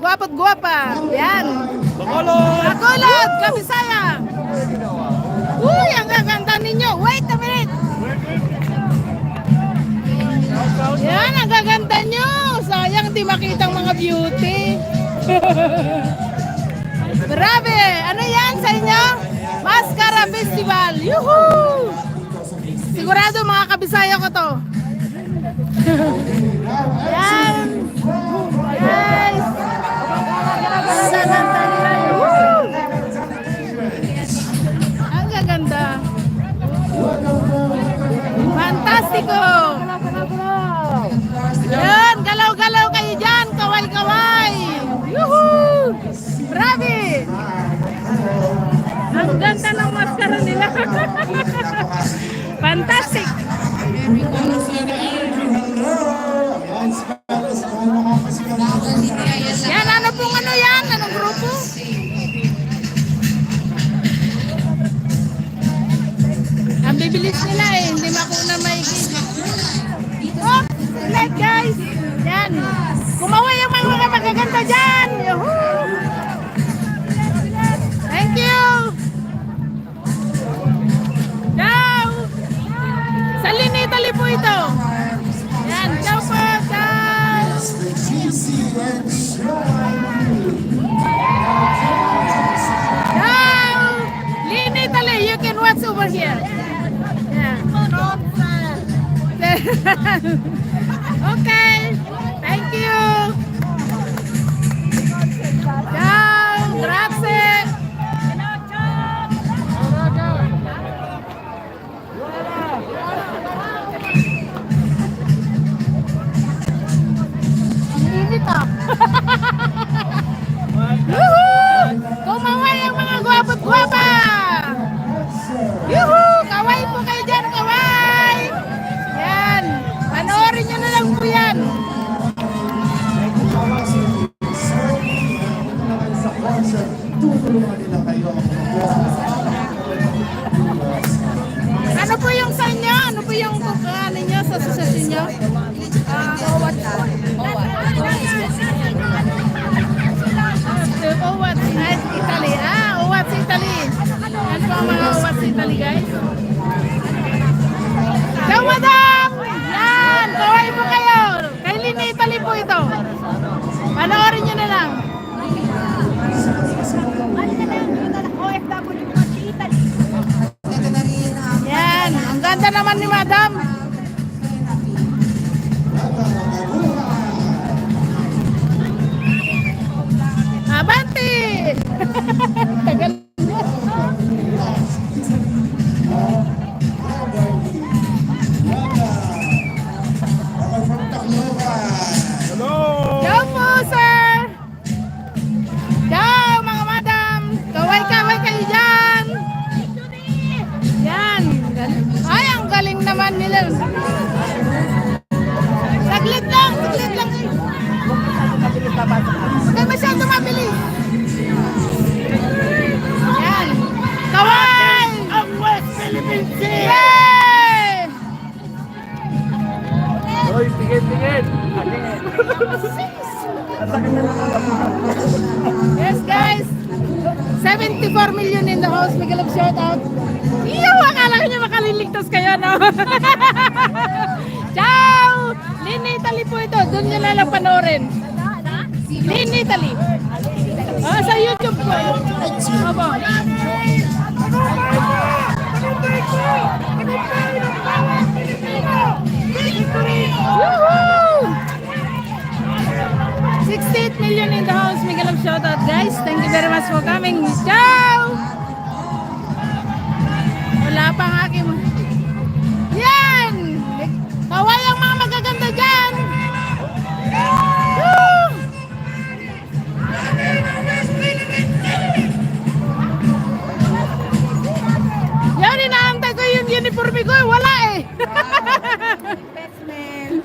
gwapo't gwapa. Yan. Bacolod! Bacolod, Kabisaya. Uy, ang gaganda ninyo. Wait a minute. Yan, ang gaganda nyo. Sayang di makita ang mga beauty. Grabe. Ano yan sa inyo? Mascara Festival. Yuhuu! Sigurado mga Kabisaya ko to. Yan. Guys. Ang gaganda. Fantastiko. Yan, galaw-galaw kayo dyan. Kaway-kaway. Yuhuu! Grabe. Ang ganda ng maskara nila. Fantastic. Yan, ano pong ano yan? Anong grupo? Ang bibilis nila eh. Hindi makuna maigit. Oh, like guys. Yan. Kumaway yung mga magaganda dyan. Yuhuu! Thank you. Ciao. Sa Italy po ito. Yan. Ciao po. Ciao. Ciao. Italy. You can watch over here. Yeah. Okay. Thank you. Ciao. Grazie. Yuhuu! Kumaway ang mga gwapo't gwapa! Yuhuu! Kaway po kayo dyan, kaway! Yan! Panoorin nyo na lang po yan! Ano po yung sa inyo? Ano po yung ano nyo sa sosasyon nyo? OWAT. OWAT Italy. OWAT Italy. Yan po ang mga OWAT Italy, guys. Ciao, madam! Yan! Kaway po kayo! Kay Lini Italy po ito. Panoorin nyo na lang. Yan! Ang ganda naman ni madam. Abante! Tagal. Hello! Ciao po, sir! Ciao, mga madam! Kaway-kaway kayo dyan! Yan! Ay, ang galing naman nila. Saglit lang! Saglit lang! Huwag masyado mabilis! Yan! Kaway! Ang West Philippine Sea! Yay! Hoy, tingin! Yes, guys! 74 million in the house. Miguel of shout out. Iyo, akala ko niya makaliligtas kayo, no? Ciao! Lini Italy po ito. Doon nyo na lang panoorin. Lini Italy. Sa YouTube po. Opo. Woohoo! 68 million in the house. Miguel of shout out, guys. Thank you very much for coming. Ciao! Wala pa ang aking... Yan! Kaway ang mga magaganda dyan! Woo! Yan, inaantay ko yung uniforme ko. Wala eh! Investment.